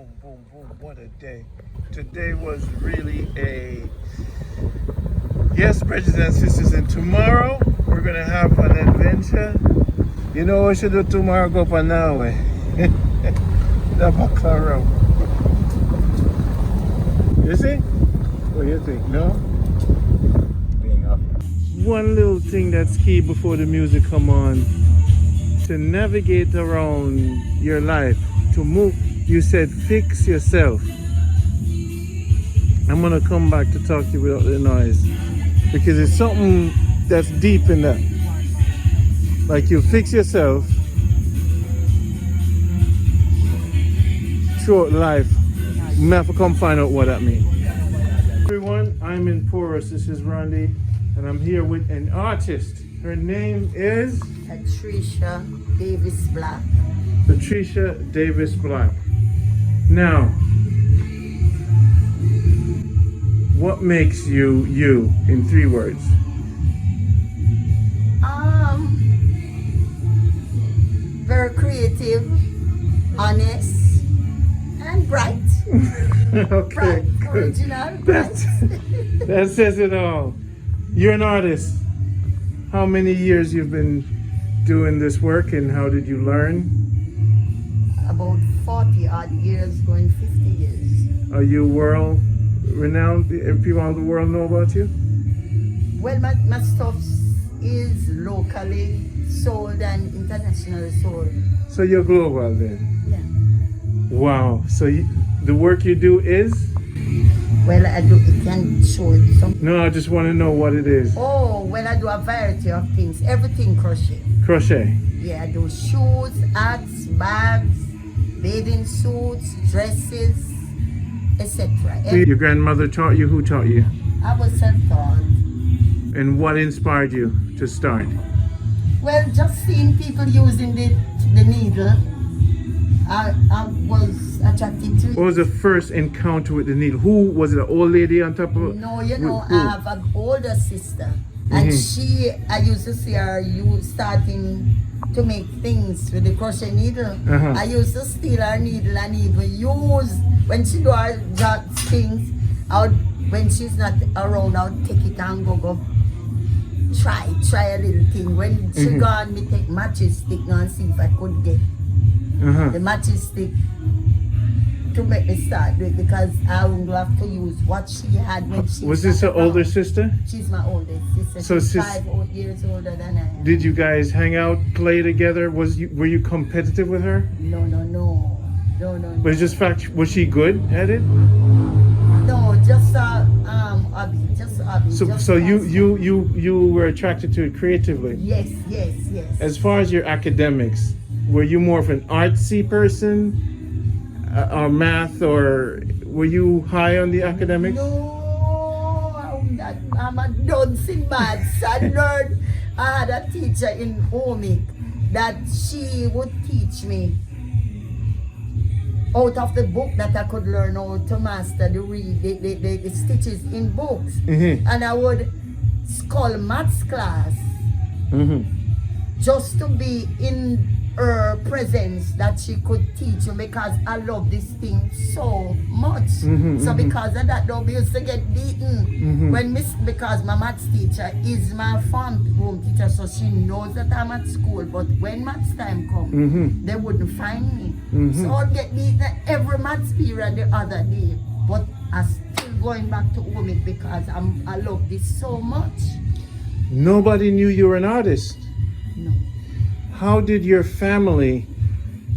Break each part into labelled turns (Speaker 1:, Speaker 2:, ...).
Speaker 1: boom, boom, boom. What a day. Today was really a... Yes, brothers and sisters, and tomorrow we're going to have an adventure. You know what we should do tomorrow? Go up on Norway. The Buckler Road. You see? What do you think? No? Being up. One little thing that's key before the music come on. To navigate around your life, to move, you said fix yourself. I'm gonna come back to talk to you without the noise because it's something that's deep in that. Like you fix yourself throughout life. You have to come find out what that means. Everyone, I'm in Porus. This is Randy, and I'm here with an artist. Her name is
Speaker 2: Patricia Davis Black.
Speaker 1: Patricia Davis Black. Now, what makes you you in 3 words?
Speaker 2: Very creative, honest, and bright.
Speaker 1: Okay,
Speaker 2: Bright,
Speaker 1: good.
Speaker 2: original, bright.
Speaker 1: That says it all. You're an artist. How many years you've been doing this work and how did you learn?
Speaker 2: About 40 odd years, going 50 years.
Speaker 1: Are you world renowned? People around the world know about you?
Speaker 2: Well, my stuff is locally sold and internationally sold.
Speaker 1: So you're global then?
Speaker 2: Yeah.
Speaker 1: Wow. So the work you do is?
Speaker 2: Well, I do, it can show it some.
Speaker 1: No, I just want to know what it is.
Speaker 2: Oh, well, I do a variety of things. Everything crochet.
Speaker 1: Crochet.
Speaker 2: Yeah, I do shoes, hats, bags, bathing suits, dresses, etc.
Speaker 1: Your grandmother taught you? Who taught you?
Speaker 2: I was self-taught.
Speaker 1: And what inspired you to start?
Speaker 2: Well, just seeing people using the needle, I was attracted to it.
Speaker 1: What was the first encounter with the needle? Who was it? An old lady on top of?
Speaker 2: No, you know,
Speaker 1: who?
Speaker 2: I have an older sister, and I used to see her starting to make things with the crochet needle. I used to steal her needle and even use, when she do her things, when she's not around, I would take it and go try a little thing. When she gone, me take matches stick and see if I could get the matches stick to make me start do it, because I wouldn't have to use what she had when she
Speaker 1: was this her older sister?
Speaker 2: She's my oldest sister.
Speaker 1: So
Speaker 2: she's 5 years older than I am.
Speaker 1: Did you guys hang out, play together? Were you competitive with her?
Speaker 2: No.
Speaker 1: But it's just fact, was she good at it?
Speaker 2: No, just hobby, just hobby.
Speaker 1: So you were attracted to it creatively?
Speaker 2: Yes.
Speaker 1: As far as your academics, were you more of an artsy person, or math, or were you high on the academics?
Speaker 2: No, I'm a dunce in maths. I had a teacher in Omic that she would teach me out of the book that I could learn how to master the stitches in books. And I would call maths class just to be in her presence, that she could teach me, because I love this thing so much. So because of that, though, we used to get beaten because my maths teacher is my farm room teacher, so she knows that I'm at school. But when maths time comes, they wouldn't find me. So I'd get beaten every maths period the other day. But I'm still going back to home because I love this so much.
Speaker 1: Nobody knew you were an artist.
Speaker 2: No.
Speaker 1: How did your family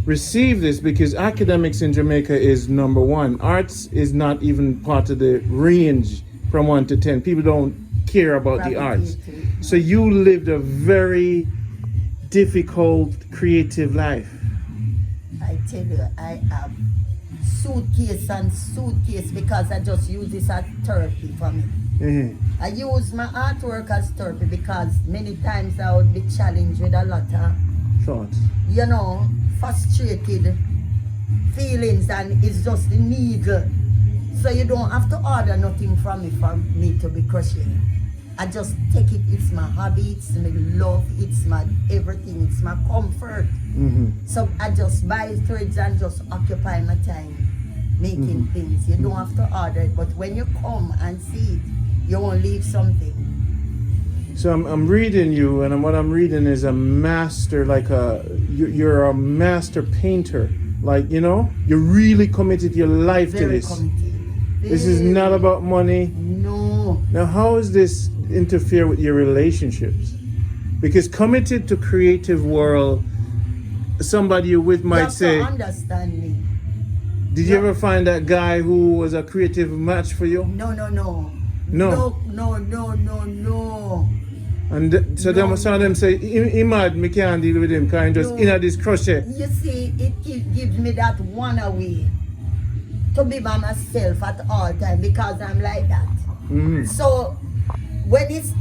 Speaker 1: receive this? Because academics in Jamaica is number 1. Arts is not even part of the range from 1 to 10. People don't care about the arts. So you lived a very difficult creative life.
Speaker 2: I tell you, I have suitcase and suitcase because I just use this as therapy for me. I use my artwork as therapy because many times I would be challenged with a lot of
Speaker 1: thoughts,
Speaker 2: frustrated feelings, and it's just the needle. So you don't have to order nothing from me for me to be crocheting. I just take it. It's my hobby, it's my love, it's my everything, it's my comfort. So I just buy threads and just occupy my time making things. You don't have to order it, but when you come and see it, you won't leave something.
Speaker 1: So I'm reading you, and what I'm reading is a master, like you're a master painter. Like, you know, you really committed your life to
Speaker 2: Very
Speaker 1: this.
Speaker 2: committed.
Speaker 1: This is not about money.
Speaker 2: No.
Speaker 1: Now, how does this interfere with your relationships? Because committed to creative world, somebody you're with might say,
Speaker 2: you have to understand me.
Speaker 1: did you ever find that guy who was a creative match for you?
Speaker 2: No.
Speaker 1: No.
Speaker 2: No.
Speaker 1: And so some of them say, he mad, me can't deal with him, kind just in this crochet.
Speaker 2: You see, it gives me that one away to be by myself at all time because I'm like that. So when it's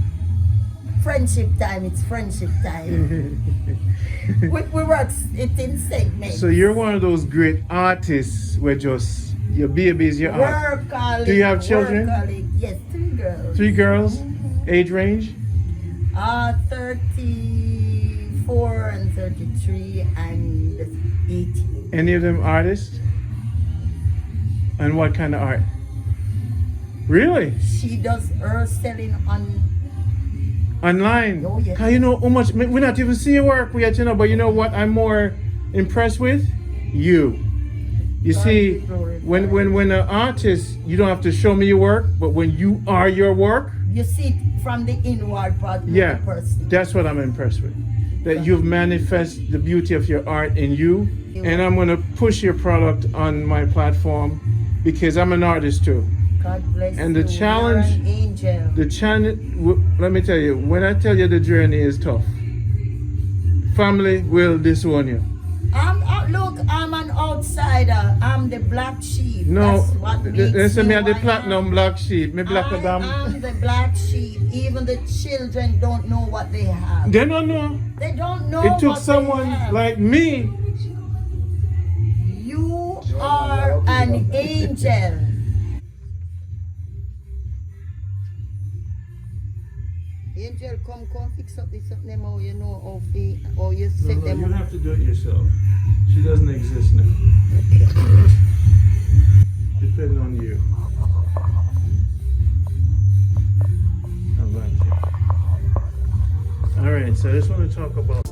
Speaker 2: friendship time, it's friendship time. we work it in segments.
Speaker 1: So you're one of those great artists where just your baby is your art.
Speaker 2: Workaholic.
Speaker 1: Do you have children?
Speaker 2: Workaholic. Yes, 3 girls.
Speaker 1: 3 girls? Age range?
Speaker 2: 34 and 33 and 18.
Speaker 1: Any of them artists? And what kind of art? Really?
Speaker 2: She does her selling
Speaker 1: Online?
Speaker 2: Oh, yes.
Speaker 1: How you know how much, we not even see your work yet, you know, but you know what I'm more impressed with? You. You see, when an artist, you don't have to show me your work, but when you are your work,
Speaker 2: you see it from the inward part of the person.
Speaker 1: That's what I'm impressed with. That you've manifested the beauty of your art in you, and I'm going to push your product on my platform because I'm an artist too.
Speaker 2: God bless
Speaker 1: and
Speaker 2: you.
Speaker 1: the challenge,
Speaker 2: You're an angel.
Speaker 1: the challenge, let me tell you, when I tell you the journey is tough, family will disown you.
Speaker 2: Look, I'm an outsider. I'm the black sheep.
Speaker 1: No,
Speaker 2: that's what
Speaker 1: they me the
Speaker 2: who I
Speaker 1: platinum
Speaker 2: am.
Speaker 1: black sheep. Me black
Speaker 2: I
Speaker 1: Adam.
Speaker 2: am the black sheep. Even the children don't know what they have.
Speaker 1: They don't know.
Speaker 2: They don't know.
Speaker 1: It took
Speaker 2: what
Speaker 1: someone
Speaker 2: they have.
Speaker 1: like me.
Speaker 2: You are an angel. Angel, come fix up this up them how you know how you set them
Speaker 1: you
Speaker 2: up.
Speaker 1: have to do it yourself. She doesn't exist now. Depending on you. All right, so I just want to talk about.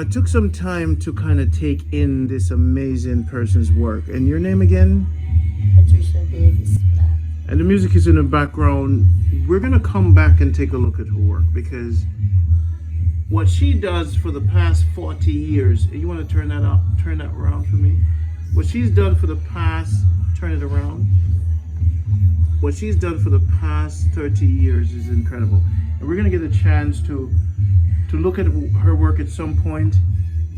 Speaker 1: I took some time to kind of take in this amazing person's work. And your name again?
Speaker 2: Patricia Davis Black.
Speaker 1: And the music is in the background. We're going to come back and take a look at her work because what she does for the past 40 years, you want to turn that around for me? What she's done for the past, turn it around. What she's done for the past 30 years is incredible. And we're going to get a chance to look at her work at some point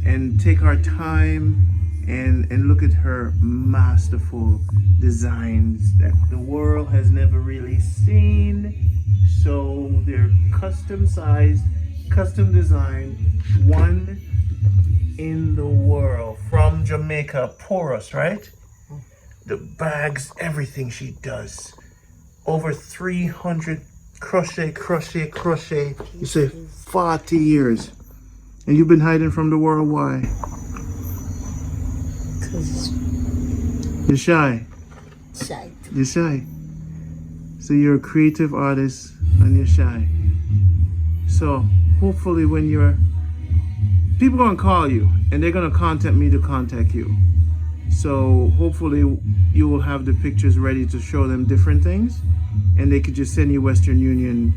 Speaker 1: and take our time and look at her masterful designs that the world has never really seen. So they're custom sized, custom designed, one in the world from Jamaica, Porus, right? The bags, everything she does. Over 300 crochet. You say 40 years. And you've been hiding from the world, why?
Speaker 2: Because
Speaker 1: You're shy.
Speaker 2: shy.
Speaker 1: You're shy. So you're a creative artist and you're shy. So hopefully when people gonna call you and they're gonna contact me to contact you. So hopefully you will have the pictures ready to show them different things and they could just send you Western Union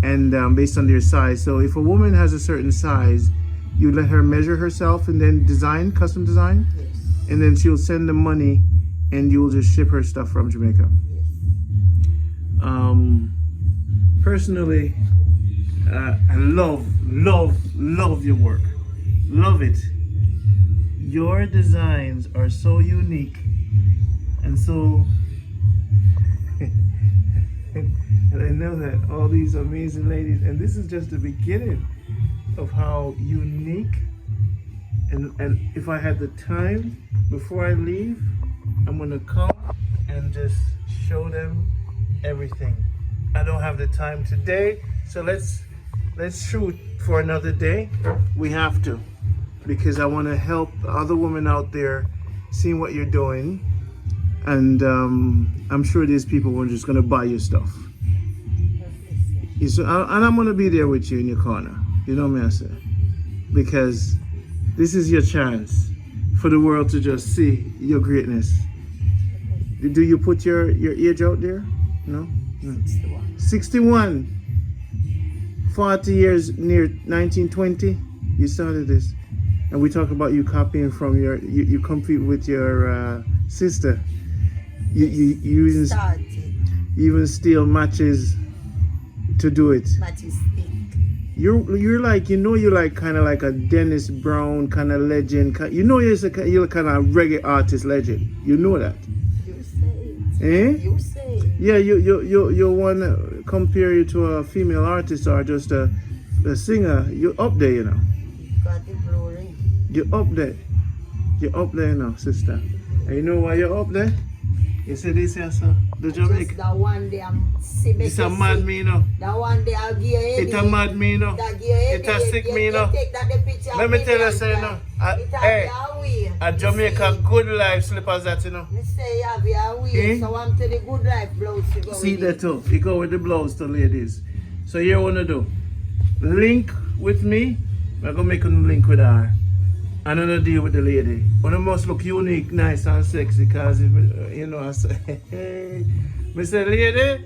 Speaker 1: and based on their size. So if a woman has a certain size, you let her measure herself and then design, custom design,
Speaker 2: Yes.
Speaker 1: and then she'll send the money and you'll just ship her stuff from Jamaica. Personally, I love your work. Love it. Your designs are so unique and so And I know that all these amazing ladies, and this is just the beginning of how unique, and if I had the time before I leave, I'm gonna come and just show them everything. I don't have the time today, so let's shoot for another day. We have to, because I want to help other women out there seeing what you're doing, and I'm sure these people were just gonna buy your stuff. And I'm gonna be there with you in your corner. You know what I say? Because this is your chance for the world to just see your greatness. Do you put your age out there? No?
Speaker 2: 61.
Speaker 1: 61. 40 years near 1920, you started this. And we talk about you copying from you compete with your sister. You even steal matches to do it.
Speaker 2: Matches stick.
Speaker 1: You're like, you're like kind of like a Dennis Brown kind of legend. You're kind of reggae artist legend. You know that.
Speaker 2: You say it.
Speaker 1: Eh?
Speaker 2: You say it.
Speaker 1: Yeah, you want to compare you to a female artist or just a singer. You're up there,
Speaker 2: You got the glory.
Speaker 1: You're up there. You're up there now, sister. And you know why you're up there? You see this here, sir? The Jamaica.
Speaker 2: Just that one day I'm sick.
Speaker 1: It's a mad me, you know.
Speaker 2: That one day I'll give you a
Speaker 1: It's a mad me, you know. It's a sick me, you know. Let me tell you, sir, you know. Hey, a Jamaica good life slippers that, you know.
Speaker 2: Me say you have your way, so I'm to the good life blouse to go
Speaker 1: See
Speaker 2: with
Speaker 1: that
Speaker 2: it.
Speaker 1: too. You go with the blouse to ladies. So you want to do link with me. I'm going to make a link with her. And I'm going to deal with the lady. But I must look unique, nice and sexy. Because, I say, hey, Mr. Lady,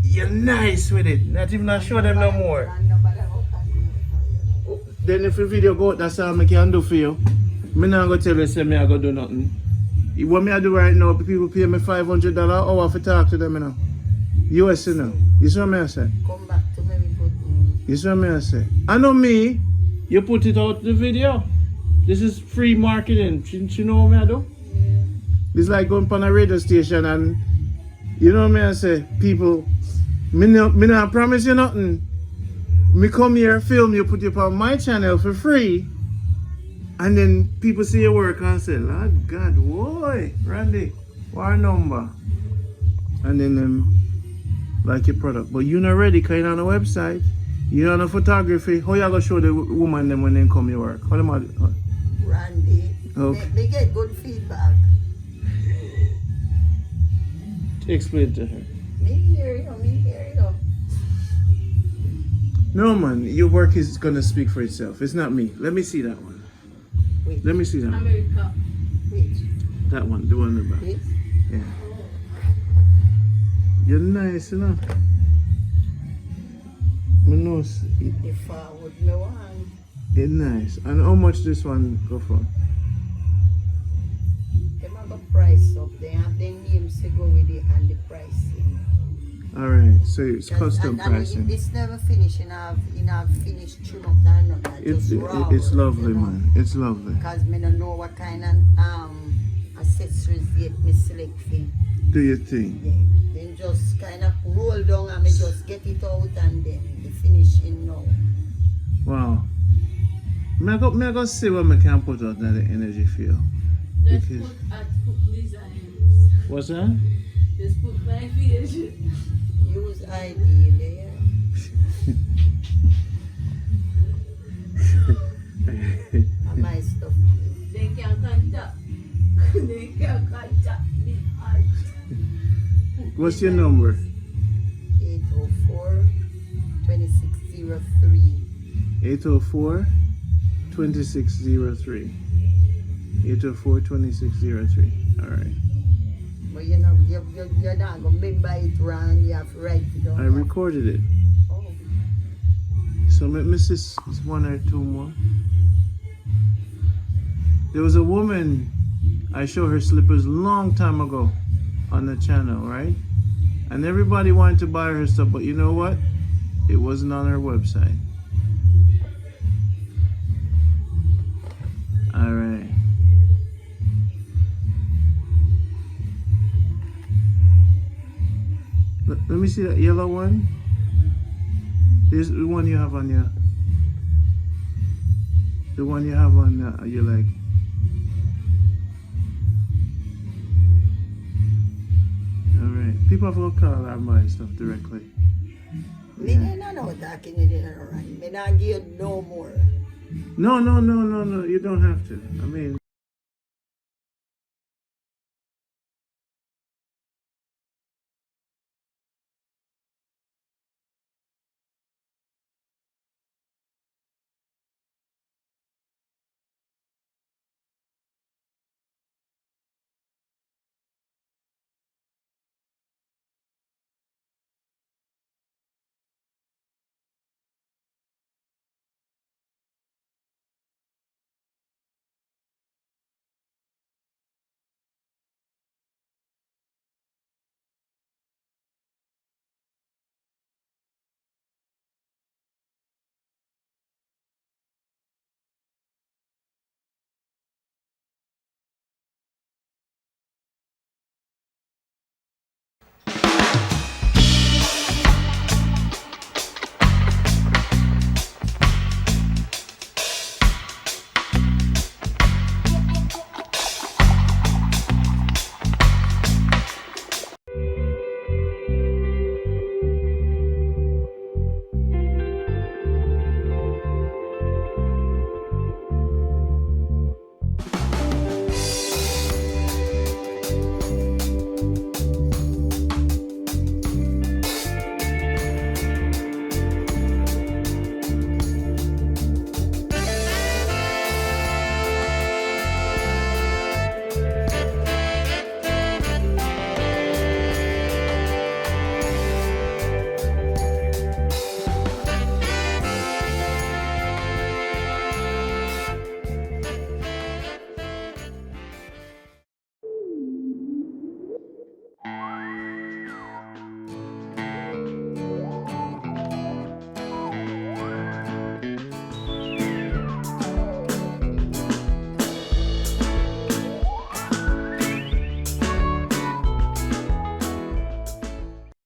Speaker 1: you're nice with it. Not even I show them no more. Then if the video go out, that's all I can do for you. I'm not going to tell you, say me I go do nothing. What me I do right now, people pay me $500 an hour for talk to them, you know. US, you know. You see what I say?
Speaker 2: Come back to me with good news.
Speaker 1: You see what I say? I know me, you put it out the video. This is free marketing. You know what I do?
Speaker 2: Yeah.
Speaker 1: It's like going on a radio station and, you know what I say? People, me not promise you nothing. Me come here, film you, put you up on my channel for free. And then people see your work and say, Lord God, why? Randy, what number? And then like your product. But you're not ready because you're on a website. You're on a photography. How you going to show the woman them when they come your work? How them
Speaker 2: Randy,
Speaker 1: okay.
Speaker 2: they get good feedback.
Speaker 1: Explain to her.
Speaker 2: Me hear you.
Speaker 1: No man, your work is going to speak for itself. It's not me. Let me see that one.
Speaker 2: Wait.
Speaker 1: Let me see that one.
Speaker 2: America. Wait.
Speaker 1: That one, the one in the back.
Speaker 2: This?
Speaker 1: Yeah. You're nice, you know. My nose,
Speaker 2: If I would know one.
Speaker 1: it's nice. And how much this one go for?
Speaker 2: They have a price up. They have their names to go with it and the pricing.
Speaker 1: Alright, so it's custom
Speaker 2: and
Speaker 1: pricing.
Speaker 2: It's never finished. You have finished trim up and none.
Speaker 1: It's lovely, man. It's lovely.
Speaker 2: Because I don't know what kind of accessories yet me select for.
Speaker 1: Do you think?
Speaker 2: Yeah. Then just kind of roll down and me just get it out and then the finishing now.
Speaker 1: Wow. Me I go see what I can put out in the energy field.
Speaker 3: Let's
Speaker 1: Because-
Speaker 3: put at Cook Designs.
Speaker 1: What's that?
Speaker 3: Let's put my page.
Speaker 2: Use ID there. And my stuff.
Speaker 3: They can contact. They can contact me.
Speaker 1: What's your number?
Speaker 2: 804-2603.
Speaker 1: 804-2603. 804-2603. Alright.
Speaker 2: But you're not going to remember it wrong. You have to write it down.
Speaker 1: I recorded it.
Speaker 2: Oh.
Speaker 1: So let me see one or two more. There was a woman, I showed her slippers long time ago on the channel, right? And everybody wanted to buy her stuff, but you know what? It wasn't on her website. All right. Let me see that yellow one. There's the one you have on your. The one you have on your leg. Alright. People have to call our my stuff directly.
Speaker 2: Me no know talking in the run. Me not give you no more.
Speaker 1: No. You don't have to. I mean.